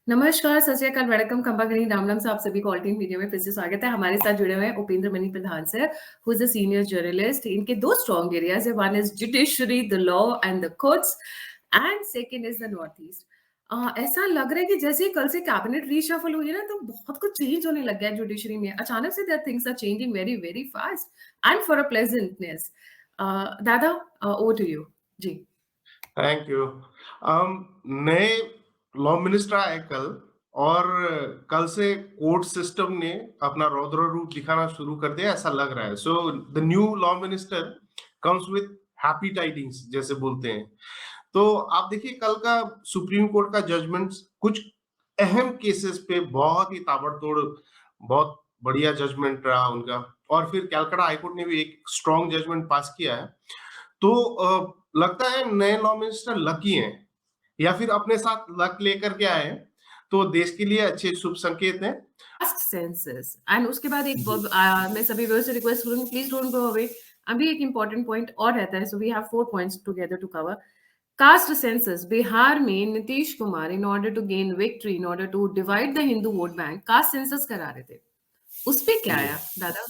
नमस्कार, सत श्री अकाल, वड़क्कम, खंबा राम राम साहब सभी को ऑल टीम मीडिया में फिर से स्वागत है। हमारे साथ जुड़े हुए हैं Upendra Mani Pradhan sir, who is a senior journalist. इनके दो स्ट्रॉन्ग एरियाज है, one is judiciary, the law and the courts, and second is the north east. ऐसा लग रहा है कि जैसे ही कल से कैबिनेट रीशफल हुई है ना, तो बहुत कुछ चेंज होने लग गया है जुडिशरी में। अचानक से there things are changing very very fast and for a pleasantness. दादा, ओवर टू यू। जी। Thank you. नए लॉ मिनिस्टर आए कल, और कल से कोर्ट सिस्टम ने अपना रौद्र रूप दिखाना शुरू कर दिया, ऐसा लग रहा है। So the new law minister comes with happy tidings, जैसे बोलते हैं। तो आप देखिए, कल का सुप्रीम कोर्ट का जजमेंट कुछ अहम केसेस पे बहुत ही ताबड़तोड़, बहुत बढ़िया जजमेंट रहा उनका। और फिर कलकत्ता हाईकोर्ट ने भी एक स्ट्रॉन्ग जजमेंट पास किया है। तो लगता है नए लॉ मिनिस्टर लकी हैं, या फिर अपने साथ लक लेकर के आए हैं, तो देश के लिए अच्छे शुभ संकेत हैं। कास्ट सेंसस एंड उसके बाद एक मैं सभी व्यूअर्स से रिक्वेस्ट करूंगी, प्लीज डोंट गो अवे। अभी एक इंपॉर्टेंट पॉइंट और रहता है, so we have 4 points together to cover. Caste census, Bihar में Nitish Kumar in order to gain victory, in order to divide the Hindu vote bank, caste census करा रहे थे। उस पे क्या आया दादा?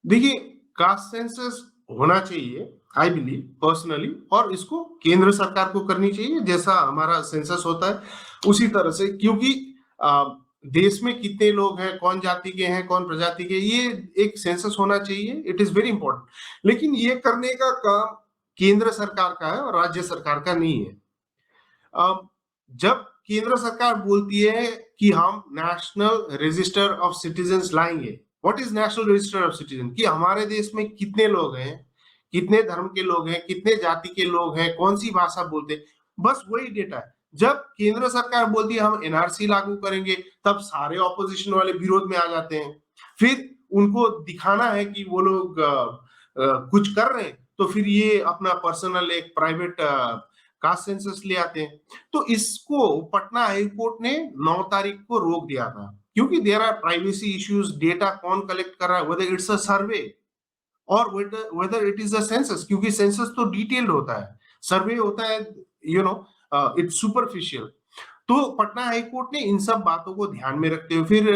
देखिए, कास्ट सेंसस होना चाहिए, आई बिलीव पर्सनली, और इसको केंद्र सरकार को करनी चाहिए, जैसा हमारा सेंसस होता है उसी तरह से। क्योंकि देश में कितने लोग हैं, कौन जाति के हैं, कौन प्रजाति के, ये एक सेंसस होना चाहिए। It is very important. लेकिन ये करने का काम केंद्र सरकार का है और राज्य सरकार का नहीं है। जब केंद्र सरकार बोलती है कि हम नेशनल रजिस्टर ऑफ सिटीजन्स लाएंगे, what is national register of citizen, कि हमारे देश में कितने लोग हैं, कितने धर्म के लोग हैं, कितने जाति के लोग हैं, कौन सी भाषा बोलते हैं, बस वही डेटा है। जब केंद्र सरकार बोलती है हम एनआरसी लागू करेंगे, तब सारे ऑपोजिशन वाले विरोध में आ जाते हैं। फिर उनको दिखाना है कि वो लोग कुछ कर रहे हैं, तो फिर ये अपना पर्सनल एक प्राइवेट कास्ट सेंसस ले आते हैं। तो इसको पटना हाई कोर्ट ने 9 तारीख को रोक दिया था, क्योंकि there are privacy issues. Data कौन कलेक्ट कर रहा है, वेदर इट्स अ सर्वे और whether it is a census, क्योंकि सेंसस तो डिटेल्ड होता है, सर्वे होता है, यू नो, इट्स सुपरफिशियल। तो पटना हाई कोर्ट ने इन सब बातों को ध्यान में रखते हुए फिर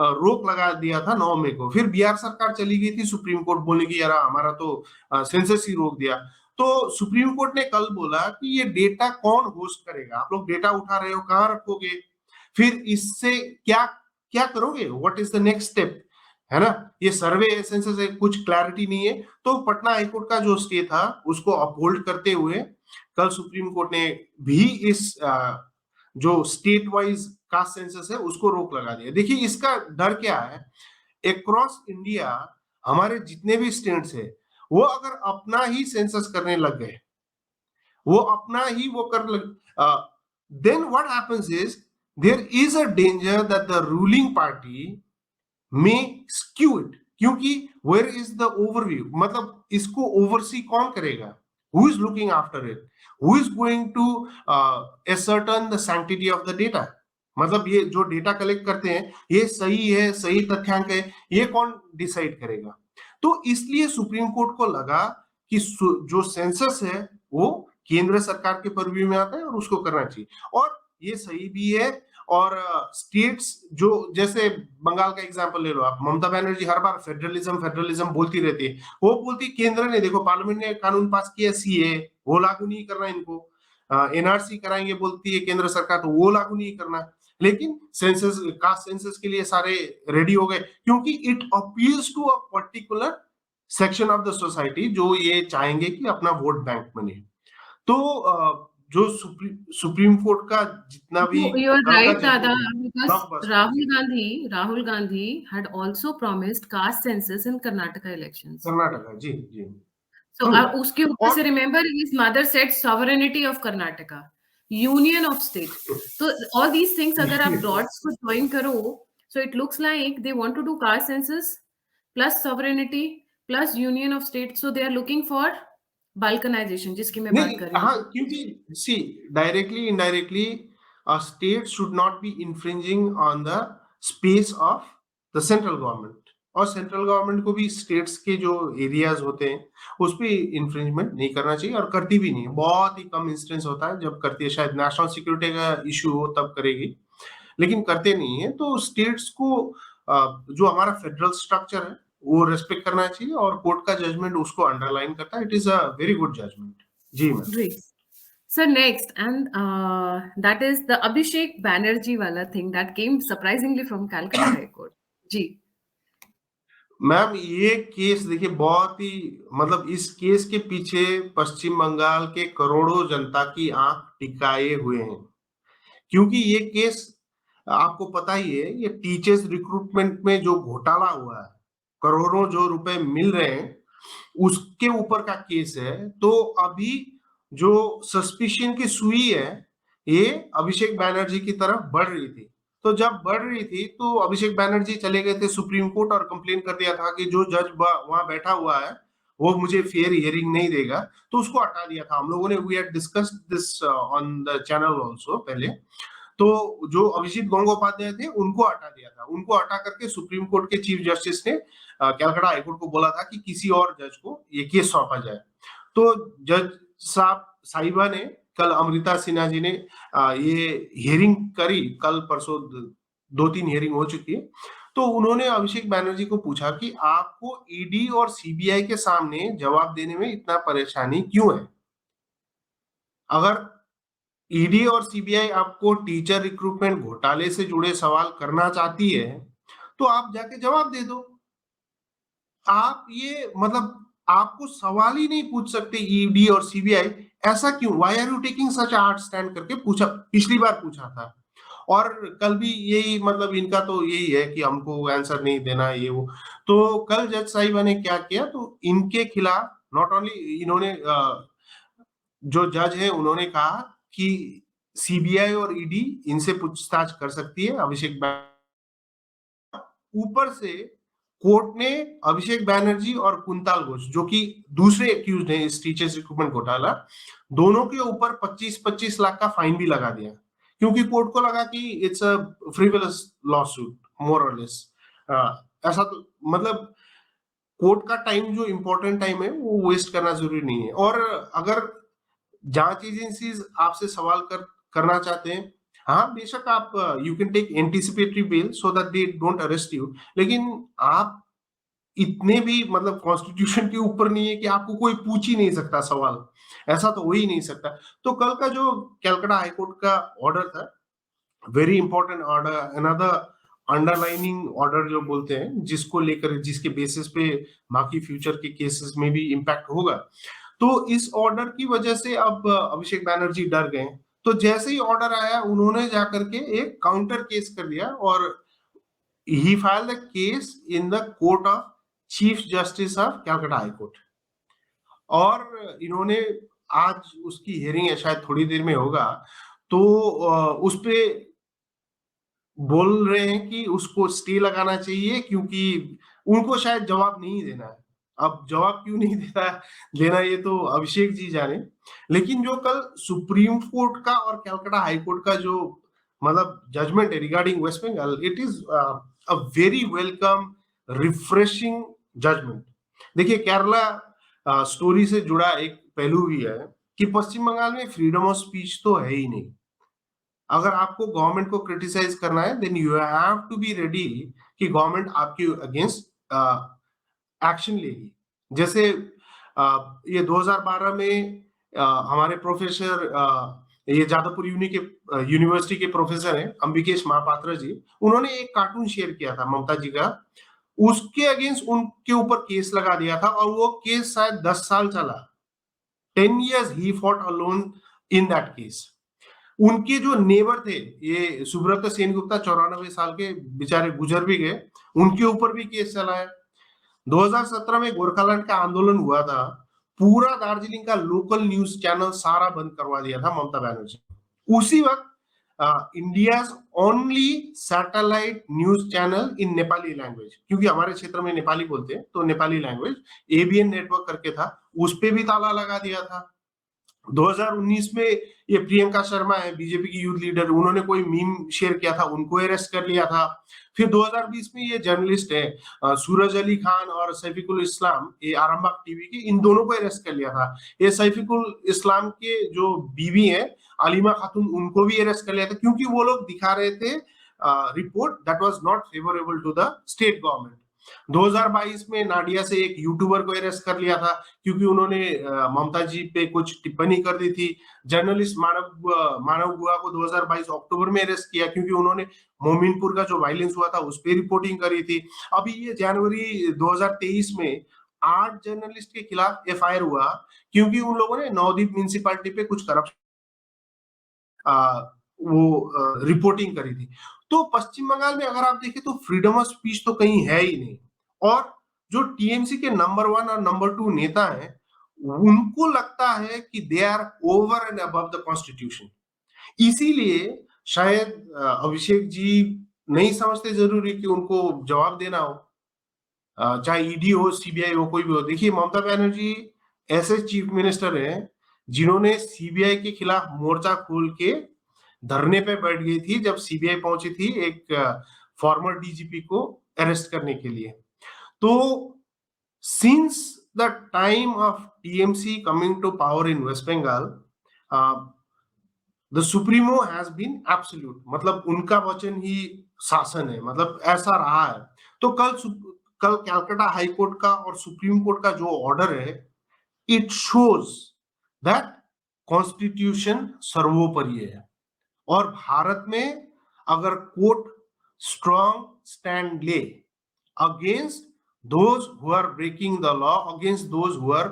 रोक लगा दिया था 9 मई को। फिर बिहार सरकार चली गई थी सुप्रीम कोर्ट, बोलने की यार हमारा तो सेंसस ही रोक दिया। तो सुप्रीम कोर्ट ने कल बोला कि ये डेटा कौन होस्ट करेगा, आप लोग डेटा उठा रहे हो, कहाँ रखोगे, फिर इससे क्या क्या करोगे, what is the next step, है ना। ये सर्वे सेंसस कुछ क्लैरिटी नहीं है। तो पटना हाईकोर्ट का जो स्टे था उसको अपहोल्ड करते हुए कल सुप्रीम कोर्ट ने भी इस जो स्टेट वाइज कास्ट सेंसस है उसको रोक लगा दिया। देखिए, इसका डर क्या है, अक्रॉस इंडिया हमारे जितने भी स्टेट्स है, वो अगर अपना ही सेंसस करने लग गए, वो अपना ही वो कर लग, then what happens is there is a danger that the ruling party may skew it. क्योंकि वेयर इज द ओवरव्यू, मतलब इसको ओवरसी कौन करेगा, who is looking after it, who is going to ascertain the sanctity of the data. मतलब ये जो data collect करते हैं, ये सही है, सही तथ्यांक है, ये कौन डिसाइड करेगा। तो इसलिए सुप्रीम कोर्ट को लगा कि जो सेंसस है वो केंद्र सरकार के परव्यू में आता है और उसको करना चाहिए, और ये सही भी है। और स्टेट्स जो, जैसे बंगाल का एग्जांपल ले लो आप, ममता बनर्जी हर बार फेडरलिज्म फेडरलिज्म बोलती रहती है। वो बोलती केंद्र ने, देखो पार्लियामेंट ने कानून पास किया सीए, वो लागू नहीं करना इनको, एनआरसी कराएंगे बोलती है केंद्र सरकार, तो वो लागू नहीं करना। लेकिन सेंसस, कास्ट सेंसस के लिए सारे रेडी हो गए, क्योंकि it appeals to a particular section of the society जो ये चाहेंगे कि अपना वोट बैंक बने। तो जो सुप्रीम कोर्ट का जितना भी You're कल का right, Dada, जजमेंट है, because ब्लॉकबस्टर जी। Rahul Gandhi had also promised caste census in Karnataka elections. Karnataka जी जी। So, true. उसके ऊपर और से remember his mother said sovereignty of Karnataka, union of state. So all these things अगर आप dots को join करो, so it looks like they want to do caste census plus sovereignty plus union of state. So they are looking for balkanization, जिसकी मैं बात नहीं, कर रही हाँ, हूँ। क्योंकि see, directly indirectly a state should not be infringing on the space of the central government. और सेंट्रल गवर्नमेंट को भी स्टेट्स के जो एरियाज होते हैं उस पे इन्फ्रिंजमेंट नहीं करना चाहिए, और करती भी नहीं है। बहुत ही कम इंस्टेंस होता है जब करती है, शायद नेशनल सिक्योरिटी का इशू हो तब करेगी, लेकिन करते नहीं है। तो स्टेट्स को जो हमारा फेडरल स्ट्रक्चर है वो रेस्पेक्ट करना चाहिए, और कोर्ट का जजमेंट उसको अंडरलाइन करता है। It is a very good judgement. जी ma'am. Great. So next, and that is the Abhishek Banerjee wala thing that came surprisingly from Calcutta High Court. जी. मैम ये केस देखिए, बहुत ही मतलब इस केस के पीछे पश्चिम बंगाल के करोड़ों जनता की आंख टिकाए हुए हैं, क्योंकि ये केस आपको पता ही है, ये टीचर्स रिक्रूटमेंट में जो घोटाला हुआ है, करोड़ों जो रुपए मिल रहे हैं उसके ऊपर का केस है। तो अभी जो सस्पिशन की सुई है ये अभिषेक बैनर्जी की तरफ बढ़ रही थी। तो जब बढ़ रही थी तो अभिषेक बैनर्जी चले गए थे सुप्रीम कोर्ट और कंप्लेन कर दिया था कि जो जज वहां बैठा हुआ है वो मुझे फेयर हियरिंग नहीं देगा, तो उसको हटा दिया था। हम लोगों ने we had discussed this on the channel also पहले। तो जो अभिजीत गंगोपाध्याय थे उनको हटा दिया था। उनको हटा करके सुप्रीम कोर्ट के चीफ जस्टिस ने कलकत्ता हाईकोर्ट को बोला था कि किसी और जज को ये केस सौंपा जाए। तो जज साहब साहिबा ने कल, अमृता सिन्हा जी ने ये हियरिंग करी, कल परसों 2-3 हियरिंग हो चुकी है। तो उन्होंने अभिषेक बैनर्जी को पूछा कि आपको ईडी और सीबीआई के सामने जवाब देने में इतना परेशानी क्यों है? अगर ईडी और सीबीआई आपको टीचर रिक्रूटमेंट घोटाले से जुड़े सवाल करना चाहती है तो आप जाके जवाब दे दो। आप ये मतलब आपको सवाल ही नहीं पूछ सकते ईडी और सीबीआई, ऐसा क्यों? Why are you taking such a hard stand करके पूछा, पिछली बार पूछा था। और कल भी यही, मतलब इनका तो यही है कि हमको आंसर नहीं देना ये वो। तो कल जज साहिबा ने क्या किया, तो इनके खिलाफ नॉट ओनली इन्होंने जो जज है उन्होंने कहा कि सीबीआई और ईडी इनसे पूछताछ कर सकती है अभिषेक। ऊपर से कोर्ट ने अभिषेक बैनर्जी और कुंताल घोष, जो कि दूसरे एक्यूज्ड हैं इस टीचर्स रिक्रूटमेंट घोटाला, दोनों के ऊपर 25-25 लाख का फाइन भी लगा दिया, क्योंकि कोर्ट को लगा कि इट्स अ फ्रिवलस लॉसूट मोर और लेस। ऐसा तो मतलब कोर्ट का टाइम जो इंपॉर्टेंट टाइम है वो वेस्ट करना जरूरी नहीं है। और अगर जांच एजेंसी आपसे सवाल करना चाहते हैं, हाँ बेशक आप you can take anticipatory bail so that they don't arrest you, लेकिन आप इतने भी मतलब कॉन्स्टिट्यूशन के ऊपर नहीं है कि आपको कोई पूछ ही नहीं सकता सवाल, ऐसा तो हो ही नहीं सकता। तो कल का जो कलकत्ता हाईकोर्ट का ऑर्डर था, very important order, another underlining order जो बोलते हैं, जिसको लेकर, जिसके बेसिस पे बाकी फ्यूचर के केसेस में भी इम्पैक्ट होगा। तो इस ऑर्डर की वजह से अब अभिषेक बैनर्जी डर गए। तो जैसे ही ऑर्डर आया उन्होंने जाकर के एक काउंटर केस कर दिया, और he file the case in the court of chief justice of Calcutta high court. और इन्होंने आज उसकी हियरिंग है, शायद थोड़ी देर में होगा। तो उस पे बोल रहे हैं कि उसको स्टे लगाना चाहिए, क्योंकि उनको शायद जवाब नहीं देना है। अब जवाब क्यों नहीं देना ये तो अभिषेक जी जाने। लेकिन जो कल सुप्रीम कोर्ट का और कलकत्ता हाई कोर्ट का जो मतलब जजमेंट है regarding West Bengal, it is a very welcome refreshing judgement. देखिए केरला स्टोरी से जुड़ा एक पहलू भी है कि पश्चिम बंगाल में फ्रीडम ऑफ स्पीच तो है ही नहीं। अगर आपको गवर्नमेंट को क्रिटिसाइज करना है then you have to be ready कि गवर्नमेंट आपके अगेंस्ट एक्शन लेगी। जैसे ये 2012 में हमारे प्रोफेसर ये जादवपुर यूनिवर्सिटी के प्रोफेसर हैं अंबिकेश महापात्रा जी, उन्होंने एक कार्टून शेयर किया था ममता जी का, उसके अगेंस्ट उनके ऊपर केस लगा दिया था, और वो केस शायद 10 साल चला। 10 years he fought alone in that case। उनके जो नेबर थे ये सुब्रत सेनगुप्ता, 94 साल के, बेचारे गुजर भी गए, उनके ऊपर भी केस चला है। 2017 में गोरखालैंड का आंदोलन हुआ था, पूरा दार्जिलिंग का लोकल न्यूज चैनल सारा बंद करवा दिया था ममता बनर्जी। उसी वक्त India only satellite news channel in Nepali language, क्योंकि हमारे क्षेत्र में नेपाली बोलते हैं तो नेपाली लैंग्वेज, एबीएन नेटवर्क करके था, उस पे भी ताला लगा दिया था। 2019 में ये प्रियंका शर्मा है, बीजेपी की यूथ लीडर, उन्होंने कोई मीम शेयर किया था, उनको अरेस्ट कर लिया था। फिर 2020 में ये जर्नलिस्ट है सूरज अली खान और सैफिकुल इस्लाम, ये आरामबाग टीवी के, इन दोनों को अरेस्ट कर लिया था। ये सैफिकुल इस्लाम के जो बीवी है अलीमा खातून, उनको भी अरेस्ट कर लिया था, क्योंकि वो लोग दिखा रहे थे report that was not favourable to the state government. 2022 में नाडिया से एक यूट्यूबर को अरेस्ट कर लिया था, क्योंकि उन्होंने ममता जी पे कुछ टिप्पणी कर दी थी। जर्नलिस्ट मानव गुहा को 2022 अक्टूबर में अरेस्ट किया, क्योंकि उन्होंने मोमिनपुर का जो वायलेंस हुआ था उस पर रिपोर्टिंग करी थी। अभी ये जनवरी 2023 में 8 जर्नलिस्ट के खिलाफ एफआईआर हुआ, क्योंकि उन लोगों ने नवदीप म्युनिसिपालिटी पे कुछ करप्शन वो रिपोर्टिंग करी थी। तो पश्चिम बंगाल में अगर आप देखें तो फ्रीडम ऑफ स्पीच तो कहीं है ही नहीं। और जो टीएमसी के नंबर 1 और नंबर 2 नेता हैं, उनको लगता है कि they are over and above the constitution. इसीलिए शायद अभिषेक जी नहीं समझते जरूरी कि उनको जवाब देना हो, चाहे ईडी हो, सीबीआई हो, कोई भी हो। देखिए, ममता बनर्जी ऐसे चीफ मिनिस्टर हैं जिन्होंने सीबीआई के खिलाफ मोर्चा खोल के धरने पे बैठ गई थी जब सीबीआई पहुंची थी एक फॉर्मर डीजीपी को अरेस्ट करने के लिए। तो since the time of TMC coming to power in West Bengal, the supremo has been absolute, मतलब उनका वचन ही शासन है, मतलब ऐसा रहा है। तो कल कलकत्ता हाई कोर्ट का और सुप्रीम कोर्ट का जो ऑर्डर है, इट शोज दैट कॉन्स्टिट्यूशन सर्वोपरि है। और भारत में अगर कोर्ट स्ट्रॉन्ग स्टैंड ले against those who are breaking the law, against those who are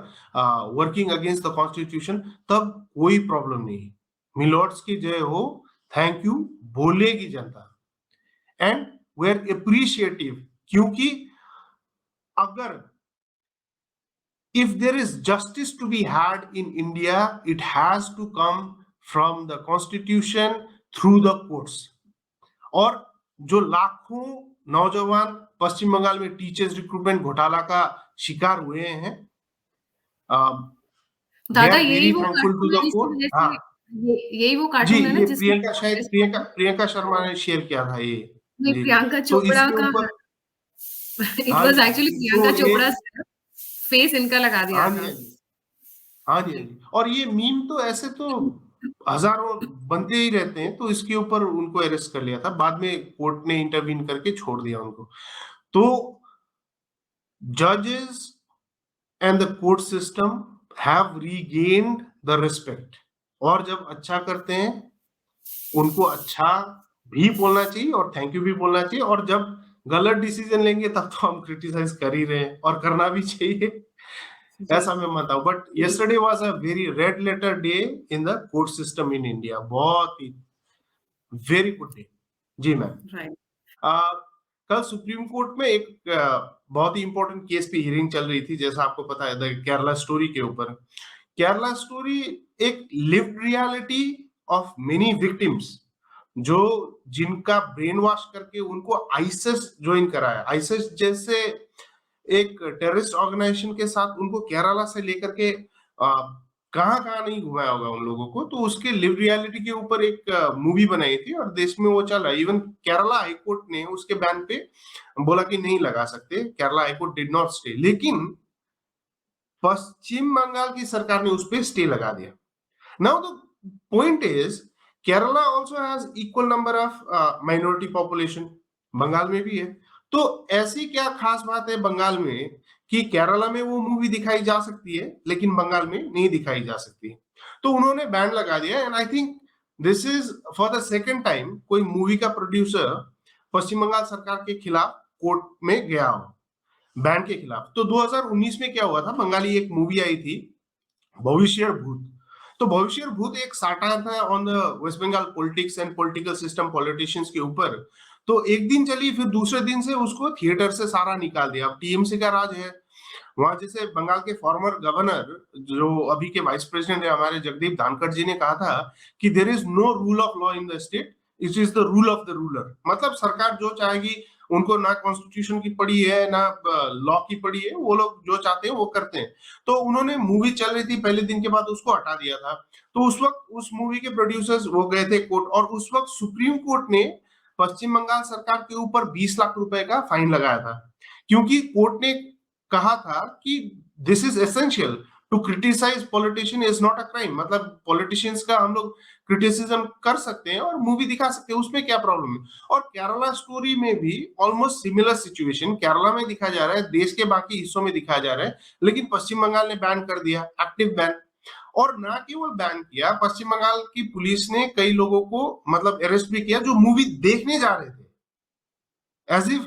working against the constitution, तब कोई प्रॉब्लम नहीं। मिलॉर्ड्स की जय हो, थैंक यू बोलेगी जनता, एंड वी आर अप्रिशिएटिव, क्योंकि अगर if there is justice to be had in India, it has to come from the constitution through the courts। और जो लाखों नौजवान पश्चिम बंगाल में टीचर्स रिक्रूटमेंट घोटाला का शिकार हुए हैं, दे दादा आर यही वेरी वो थैंकफुल टू कार्टून है द जिसकी कोर्ट। वजह हाँ से यही वो जी, कार्टून है ना ये जिसकी प्रियंका, शायद प्रियंका शर्मा ने शेयर किया था ये। नहीं, जी, प्रियंका तो चोपड़ा इसके का ऊपर इट हाँ वाज जी, एक्चुअली तो प्रियंका ये चोपड़ा फेस इनका लगा दिया हाँ जी, था। हाँ जी, हाँ जी, हाँ जी। जी। और ये मीम तो ऐसे तो हजारों बनते ही रहते हैं, तो इसके ऊपर उनको अरेस्ट कर लिया था, बाद में कोर्ट ने इंटरवीन करके छोड़ दिया उनको। तो जजेस and the court system have regained the respect. और जब अच्छा करते हैं उनको अच्छा भी बोलना चाहिए और थैंक यू भी बोलना चाहिए, और जब गलत डिसीजन लेंगे तब तो हम क्रिटिसाइज कर ही रहे हैं और करना भी चाहिए, जी। ऐसा मैं मानता हूँ। But yesterday was a very red letter day in the court system in India। बहुत ही वेरी गुड डे। जी मैम। राइट। कल सुप्रीम कोर्ट में एक बहुत ही इंपॉर्टेंट केस पे हियरिंग चल रही थी, जैसा आपको पता है, द केरला स्टोरी के ऊपर। केरला स्टोरी एक lived reality of many victims, जो जिनका ब्रेन वॉश करके उनको आईसिस ज्वाइन कराया। आईसिस जैसे एक टेररिस्ट ऑर्गेनाइजेशन के साथ उनको केरला से लेकर के कहाँ कहाँ नहीं घुमाया होगा उन लोगों को। तो उसके लिव रियलिटी के ऊपर एक मूवी बनाई थी और देश में वो चल रहा है। इवन केरला हाईकोर्ट ने उसके बैन पे बोला कि नहीं लगा सकते, Kerala high court did not stay, लेकिन पश्चिम बंगाल की सरकार ने उस पर स्टे लगा दिया। Now the point is, Kerala also has equal number of minority population, Bengal में भी है। तो ऐसी क्या खास बात है बंगाल में कि केरला में वो मूवी दिखाई जा सकती है लेकिन बंगाल में नहीं दिखाई जा सकती? तो उन्होंने बैन लगा दिया। And I think this is for the second time कोई मूवी का प्रोड्यूसर पश्चिम बंगाल सरकार के खिलाफ कोर्ट में गया हो बैन के खिलाफ। तो 2019 में क्या हुआ था, बंगाली एक मूवी आई थी भविष्य भूत। तो भविष्य भूत एक साटायर था on the West Bengal politics and political system, politicians के ऊपर। तो एक दिन चली, फिर दूसरे दिन से उसको थिएटर से सारा निकाल दिया। अब टीएमसी का राज है वहां। जैसे बंगाल के फॉर्मर गवर्नर, जो अभी के वाइस प्रेसिडेंट है हमारे, जगदीप धनखड़ जी ने कहा था कि there is no rule of law in the state, it is the rule of the ruler. मतलब सरकार जो चाहेगी उनको ना कॉन्स्टिट्यूशन की पड़ी है ना लॉ की पड़ी है, वो लोग जो चाहते हैं वो करते हैं। तो उन्होंने मूवी चल रही थी, पहले दिन के बाद उसको हटा दिया था। तो उस वक्त उस मूवी के प्रोड्यूसर्स वो गए थे कोर्ट, और उस वक्त सुप्रीम कोर्ट ने पश्चिम बंगाल सरकार के ऊपर 20 लाख रुपए का फाइन लगाया था, क्योंकि कोर्ट ने कहा था कि this is essential to criticise politician is not a crime. मतलब पॉलिटिशियंस का हम लोग क्रिटिसिज्म कर सकते हैं और मूवी दिखा सकते हैं, उसमें क्या प्रॉब्लम है। और केरला स्टोरी में भी ऑलमोस्ट सिमिलर सिचुएशन केरला में दिखाया जा रहा है, देश के बाकी हिस्सों में दिखाया जा रहा है, लेकिन पश्चिम बंगाल ने बैन कर दिया, एक्टिव बैन। और ना केवल बैन किया, पश्चिम बंगाल की पुलिस ने कई लोगों को मतलब अरेस्ट भी किया जो मूवी देखने जा रहे थे, as if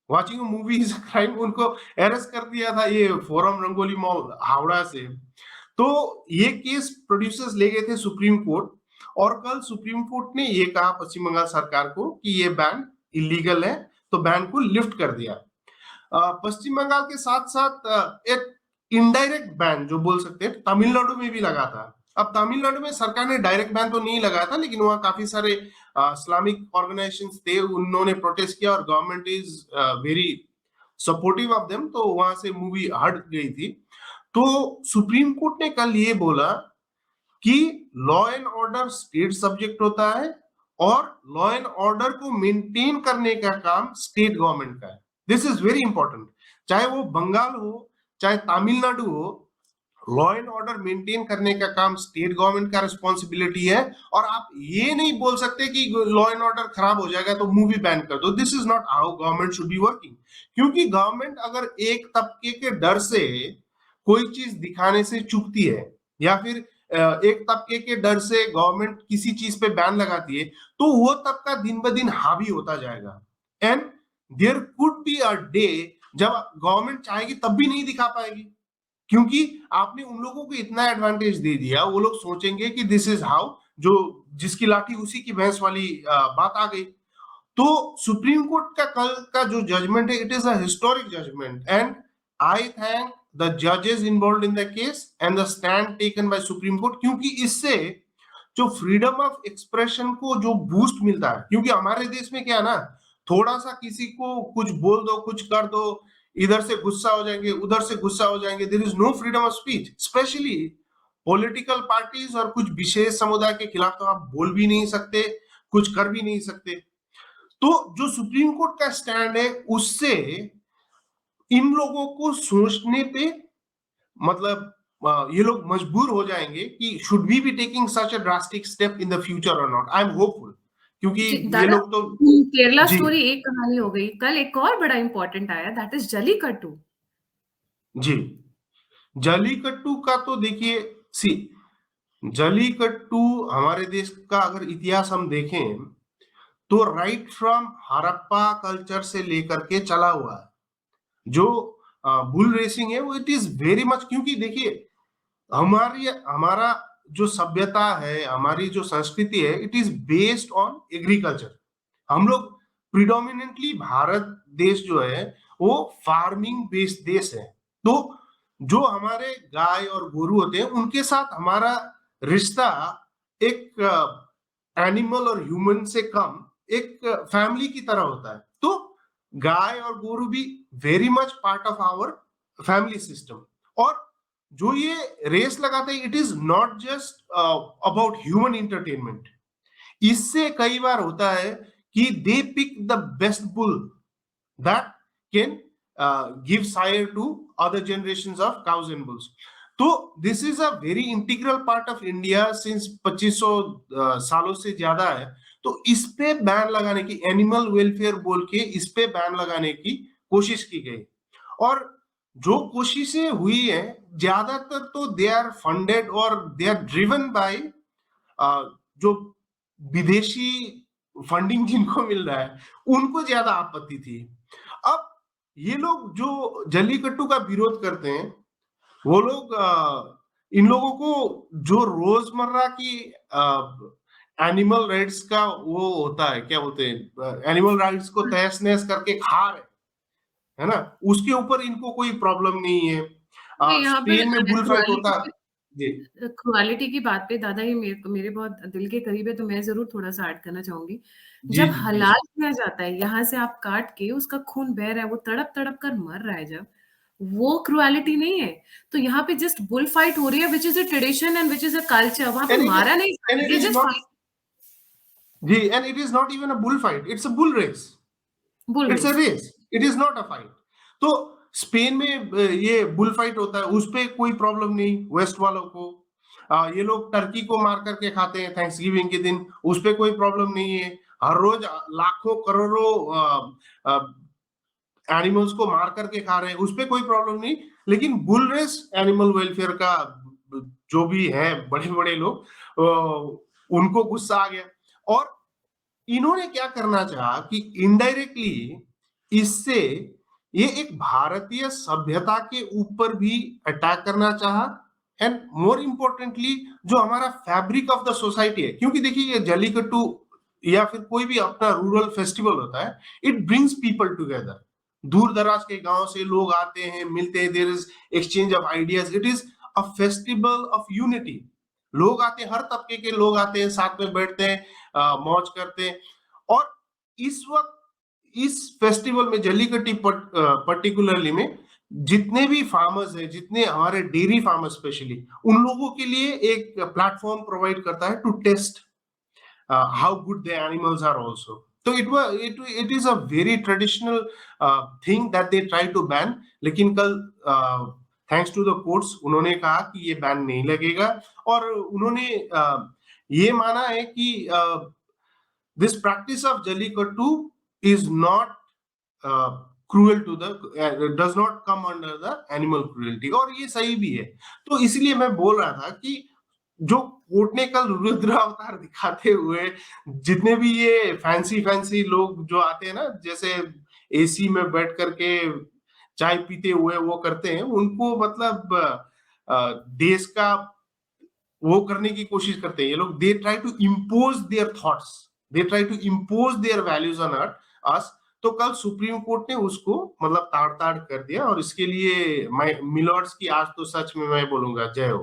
watching movie is crime. उनको अरेस्ट कर दिया था ये फोरम रंगोली मॉल हावड़ा से। तो ये केस प्रोड्यूसर्स ले गए थे सुप्रीम कोर्ट, और कल सुप्रीम कोर्ट ने ये कहा पश्चिम बंगाल सरकार को कि ये बैन इलीगल है, तो बैन को लिफ्ट कर दिया। पश्चिम बंगाल के साथ साथ एक इनडायरेक्ट बैन जो बोल सकते हैं तमिलनाडु में भी लगा था। अब तमिलनाडु में सरकार ने डायरेक्ट बैन तो नहीं लगाया था, लेकिन वहां काफी सारे इस्लामिक ऑर्गेनाइजेशंस थे, उन्होंने प्रोटेस्ट किया और government is very supportive of them, तो वहां से मूवी हट गई थी। तो सुप्रीम कोर्ट ने कल ये बोला कि law and order state subject होता है, और लॉ एंड ऑर्डर को मेंटेन करने का काम स्टेट गवर्नमेंट का है। This is very important. चाहे वो बंगाल हो चाहे तमिलनाडु हो, लॉ एंड ऑर्डर मेंटेन करने का काम स्टेट गवर्नमेंट का रिस्पॉन्सिबिलिटी है। और आप ये नहीं बोल सकते कि लॉ एंड ऑर्डर खराब हो जाएगा तो मूवी बैन कर दो। This is not how government should be working. क्योंकि गवर्नमेंट अगर एक तबके के डर से कोई चीज दिखाने से चूकती है, या फिर एक तबके के डर से गवर्नमेंट किसी चीज पे बैन लगाती है, तो वो तबका दिन ब दिन हावी होता जाएगा। And there could be a day जब गवर्नमेंट चाहेगी तब भी नहीं दिखा पाएगी, क्योंकि आपने उन लोगों को इतना एडवांटेज दे दिया, वो लोग सोचेंगे कि दिस इज हाउ, जो जिसकी लाठी उसी की भैंस वाली बात आ गई। तो सुप्रीम कोर्ट का कल का जो जजमेंट है, it is a historic judgment, and I thank the जजेस involve in the case and the stand taken by supreme court, क्योंकि इससे जो फ्रीडम ऑफ एक्सप्रेशन को जो बूस्ट मिलता है। क्योंकि हमारे देश में क्या है ना, थोड़ा सा किसी को कुछ बोल दो, कुछ कर दो, इधर से गुस्सा हो जाएंगे, उधर से गुस्सा हो जाएंगे। There is no freedom of speech, specially political parties और कुछ विशेष समुदाय के खिलाफ तो आप बोल भी नहीं सकते, कुछ कर भी नहीं सकते। तो जो सुप्रीम कोर्ट का स्टैंड है, उससे इन लोगों को सोचने पे मतलब ये लोग मजबूर हो जाएंगे कि should we be taking such a drastic step in the future और नॉट। आई एम होपफुल, क्योंकि ये दादा, लोग तो केरला जी स्टोरी एक कहानी हो गई, कल एक और बड़ा इंपॉर्टेंट आया, दैट इज जलीकट्टू। जी जलीकट्टू का तो देखिए, सी जलीकट्टू हमारे देश का अगर इतिहास हम देखें तो राइट फ्रॉम हड़प्पा कल्चर से लेकर के चला हुआ है। जो बुल रेसिंग है वो इट इज वेरी मच, क्योंकि देखिए हमारी हमारा जो सभ्यता है, हमारी जो संस्कृति है, it is based on agriculture. हम लोग प्रिडोमिनेंटली भारत देश जो है वो फार्मिंग बेस्ड देश है। तो जो हमारे गाय और गोरू होते हैं उनके साथ हमारा रिश्ता एक एनिमल और ह्यूमन से कम एक फैमिली की तरह होता है। तो गाय और गोरू भी very much part of our family system. और जो ये रेस लगाते हैं, it is not just about human entertainment. इससे कई बार होता है कि they pick the best bull that can give sire to other generations of cows and bulls. तो this is a very integral part of India since 2500 सालों से ज्यादा है। तो इस पे बैन लगाने की, एनिमल वेलफेयर बोल के इस पे बैन लगाने की कोशिश की गई। और जो कोशिशें हुई है ज्यादातर तो दे आर फंडेड और दे आर ड्रिवन बाय जो विदेशी फंडिंग जिनको मिल रहा है, उनको ज्यादा आपत्ति थी। अब ये लोग जो जल्लीकट्टू का विरोध करते हैं, वो लोग इन लोगों को जो रोजमर्रा की एनिमल राइट्स का वो होता है, क्या बोलते हैं, एनिमल राइट्स को तहस नहस करके खा रहे, है ना, उसके ऊपर इनको कोई प्रॉब्लम नहीं है। यहाँ पे स्पेन में बुल फाइट होता है। जी क्रुएलिटी की बात पे दादा, ये मेरे बहुत दिल के करीब है, तो मैं ज़रूर थोड़ा-सा ऐड करना चाहूँगी। जी जब जी जी हलाल किया जाता है, यहाँ से आप काट के उसका खून बह रहा है, वो तड़प-तड़प कर मर रहा है जब, वो क्रुएलिटी नहीं है। तो यहाँ पे जस्ट बुल फाइट हो रही है, which is a tradition and which is a culture. वहाँ पे एंड मारा नहीं जा एंड रहा, it they is just not fight. जी and it is not even a bull fight, it's a bull race. Bull it's a race. Race, it is not a fight. तो Spain में ये bull fight होता है, उस पे कोई problem नहीं वेस्ट वालों को। ये लोग टर्की को मार करके खाते हैं थैंक्स गिविंग के दिन, उस पे कोई प्रॉब्लम नहीं है। हर रोज लाखों करोड़ों एनिमल्स को मार करके खा रहे हैं, उस पे कोई प्रॉब्लम नहीं। लेकिन बुल रेस, एनिमल वेलफेयर का जो भी है बड़े बड़े लोग, उनको गुस्सा आ गया। और इन्होंने क्या करना चाहा कि इनडायरेक्टली इससे ये एक भारतीय सभ्यता के ऊपर भी अटैक करना चाहा। एंड मोर इम्पोर्टेंटली जो हमारा फैब्रिक ऑफ द सोसाइटी है, क्योंकि देखिए ये जल्लीकट्टू या फिर कोई भी अपना रूरल फेस्टिवल होता है, इट ब्रिंग्स पीपल टुगेदर। दूर दराज के गांव से लोग आते हैं, मिलते हैं, there is exchange of ideas, it is a festival of unity. लोग आते हैं, हर तबके के लोग आते हैं, साथ में बैठते हैं, मौज करते हैं। और इस वक्त इस फेस्टिवल में जल्लीकट्टी पर्टिकुलरली में जितने भी फार्मर्स हैं, जितने हमारे डेयरी फार्मर्स स्पेशली, उन लोगों के लिए एक प्लेटफॉर्म प्रोवाइड करता है to test how good the animals are also. So it is a very traditional thing that they try to ban. लेकिन कल थैंक्स टू द कोर्ट्स उन्होंने कहा कि ये बैन नहीं लगेगा। और उन्होंने ये माना है कि this practice of jallikattu is not cruel to the does not come under the animal cruelty, और ये सही भी है। तो इसलिए मैं बोल रहा था कि जो कोर्ट ने कल रुद्र अवतार दिखाते हुए जितने भी ये फैंसी फैंसी लोग जो आते हैं ना, जैसे एसी में बैठ करके चाय पीते हुए वो करते हैं, उनको मतलब देश का वो करने की कोशिश करते हैं ये लोग। They try to impose their thoughts, they try to impose their values on us. तो कल सुप्रीम कोर्ट ने उसको मतलब ताड़ ताड़ कर दिया, और इसके लिए मैं मिलॉर्ड्स की आज तो सच में मैं बोलूंगा जय हो।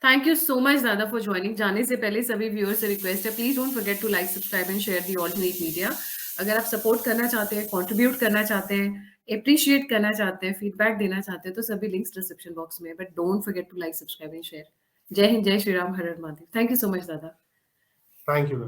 थैंक यू सो मच दादा फॉर ज्वाइनिंग। जाने से पहले सभी व्यूअर्स से रिक्वेस्ट है, please don't forget to like, subscribe and share the alternate media. अगर आप सपोर्ट करना चाहते हैं, कंट्रीब्यूट करना चाहते हैं, अप्रिशिएट करना चाहते हैं, फीडबैक देना चाहते हैं, तो सभी लिंक्स डिस्क्रिप्शन बॉक्स में है। But don't forget to like, subscribe and share. जय हिंद, जय श्री राम, हर हर Mahadev. Thank you so much दादा। Thank you.